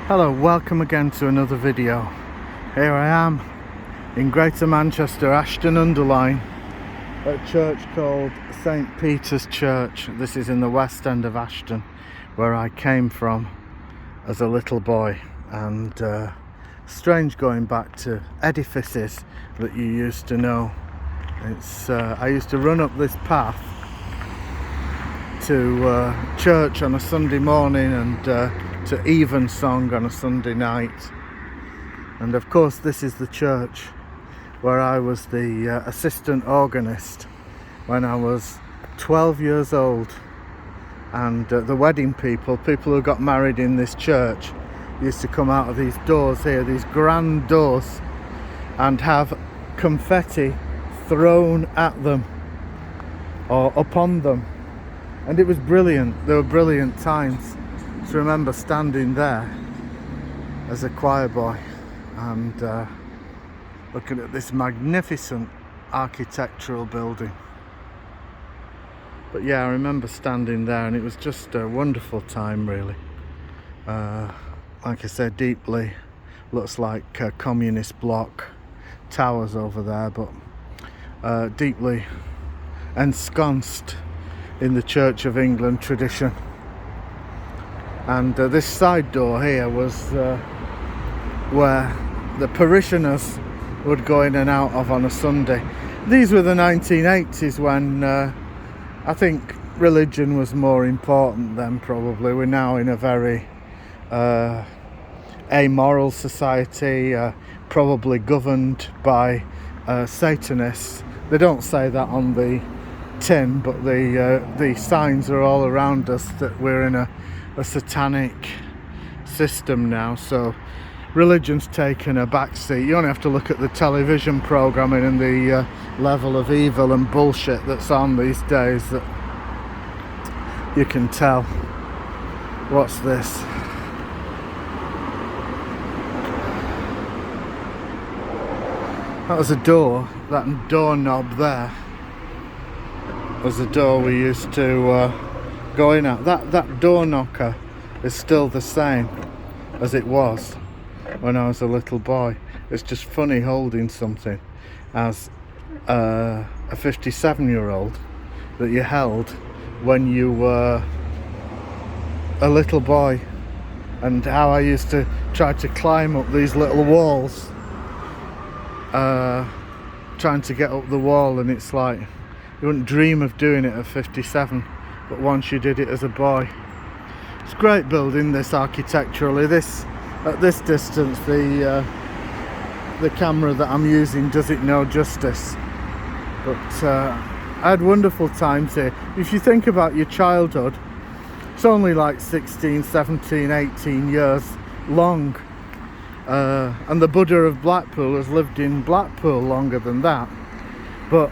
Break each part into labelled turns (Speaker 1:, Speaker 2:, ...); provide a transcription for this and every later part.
Speaker 1: Hello, welcome again to another video. Here I am in Greater Manchester, Ashton Underline, at a church called St. Peter's Church. This is in the west end of Ashton, where I came from as a little boy. And strange going back to edifices that you used to know. I used to run up this path to church on a Sunday morning and to evensong on a Sunday night. And of course this is the church where I was the assistant organist when I was 12 years old. And the wedding people who got married in this church used to come out of these doors here, these grand doors, and have confetti thrown at them or upon them. And it was brilliant. They were brilliant times. To remember standing there as a choir boy and looking at this magnificent architectural building. But yeah, I remember standing there, and it was just a wonderful time, really. Like I said, deeply looks like a communist bloc towers over there, but deeply ensconced in the Church of England tradition. And this side door here was where the parishioners would go in and out of on a Sunday. These were the 1980s when I think religion was more important then, probably. We're now in a very amoral society, probably governed by Satanists. They don't say that on the tin, but the signs are all around us that we're in a satanic system now. So religion's taken a backseat. You only have to look at the television programming and the level of evil and bullshit that's on these days that you can tell. What's this? That was a door. That doorknob there was the door we used to go in at. That door knocker is still the same as it was when I was a little boy. It's just funny holding something as a 57-year-old that you held when you were a little boy, and how I used to try to climb up these little walls, trying to get up the wall, and it's like you wouldn't dream of doing it at 57, but once you did it as a boy. It's a great building, this architecturally. At this distance, the camera that I'm using does it no justice. But I had wonderful times here. If you think about your childhood, it's only like 16, 17, 18 years long. And the Buddha of Blackpool has lived in Blackpool longer than that. But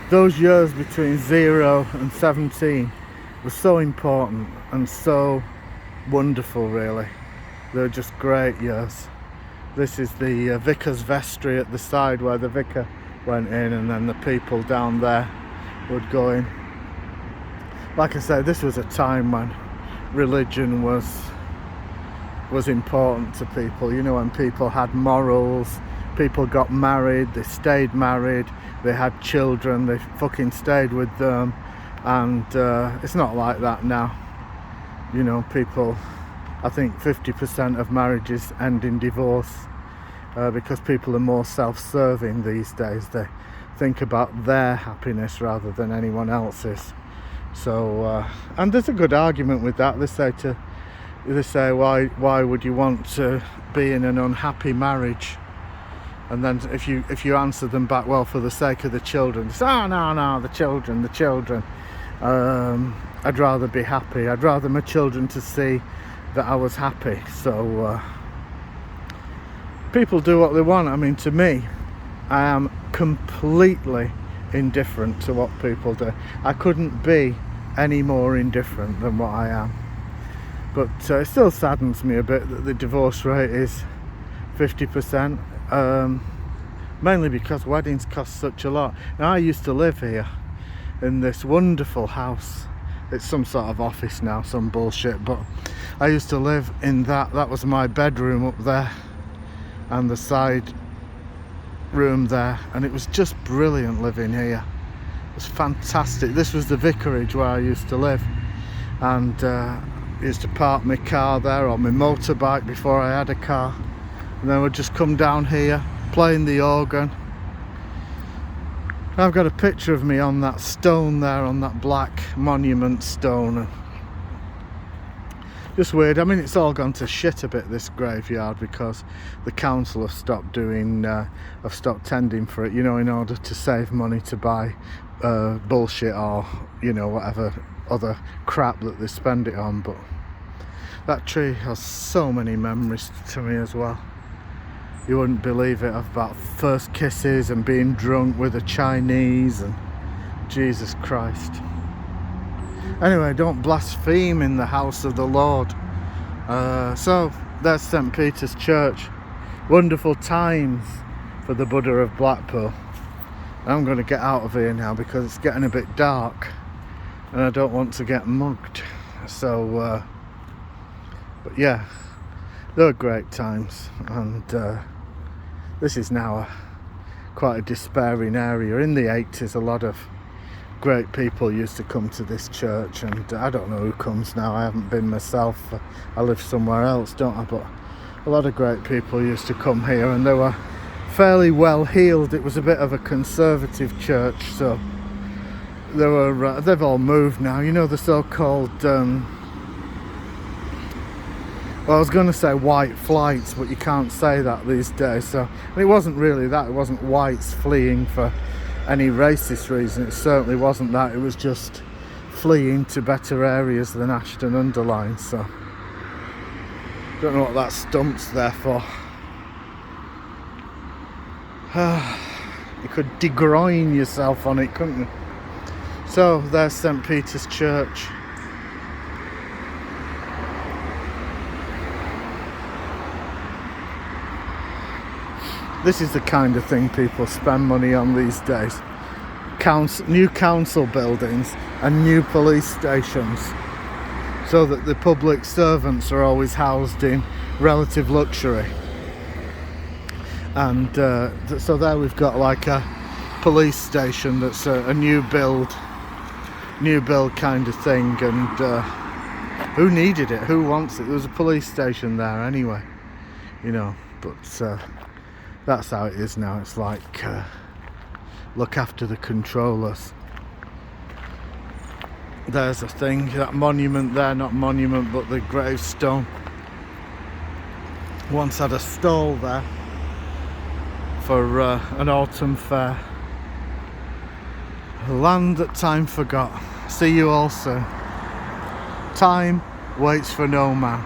Speaker 1: those years between 0 and 17 were so important and so wonderful, really. They were just great years. This is the vicar's vestry at the side where the vicar went in, and then the people down there would go in. Like I said, this was a time when religion was important to people. You know, when people had morals, people got married, they stayed married, they had children, they fucking stayed with them. And it's not like that now. You know, people, I think 50% of marriages end in divorce because people are more self-serving these days. They think about their happiness rather than anyone else's. So and there's a good argument with that. They say why would you want to be in an unhappy marriage? And then if you answer them back, well, for the sake of the children, they say, oh no, the children. I'd rather be happy. I'd rather my children to see that I was happy. So people do what they want. I mean, to me, I am completely indifferent to what people do. I couldn't be any more indifferent than what I am. But it still saddens me a bit that the divorce rate is 50%. Mainly because weddings cost such a lot. Now, I used to live here in this wonderful house It's some sort of office now, some bullshit, but I used to live in that was my bedroom up there and the side room there, and it was just brilliant living here. It was fantastic. This was the vicarage where I used to live, and I used to park my car there, or my motorbike before I had a car, and then would just come down here playing the organ. I've got a picture of me on that stone there, on that black monument stone. Just weird. I mean, it's all gone to shit a bit, this graveyard, because the council have stopped tending for it, you know, in order to save money to buy bullshit or, you know, whatever other crap that they spend it on. But that tree has so many memories to me as well. You wouldn't believe it, about first kisses and being drunk with a Chinese, and Jesus Christ. Anyway, don't blaspheme in the house of the Lord. So there's St. Peter's Church. Wonderful times for the Buddha of Blackpool. I'm going to get out of here now because it's getting a bit dark and I don't want to get mugged. So but yeah, they were great times, and this is now quite a despairing area. In the 80s, a lot of great people used to come to this church, and I don't know who comes now. I haven't been myself. I live somewhere else, don't I? But a lot of great people used to come here, and they were fairly well heeled. It was a bit of a conservative church, so they were. They've all moved now. You know, the so-called well, I was going to say white flights, but you can't say that these days. So, and it wasn't really that. It wasn't whites fleeing for any racist reason. It certainly wasn't that. It was just fleeing to better areas than Ashton Underline. So, don't know what that stump's there for. You could degroin yourself on it, couldn't you? So, there's St. Peter's Church. This is the kind of thing people spend money on these days. New council buildings and new police stations, so that the public servants are always housed in relative luxury. And so there we've got like a police station that's a new build kind of thing. And who needed it? Who wants it? There was a police station there anyway, you know. But that's how it is now. It's like look after the controllers. There's a thing, that monument there, not monument but the gravestone. Once had a stall there for an autumn fair. A land that time forgot. See you all soon. Time waits for no man.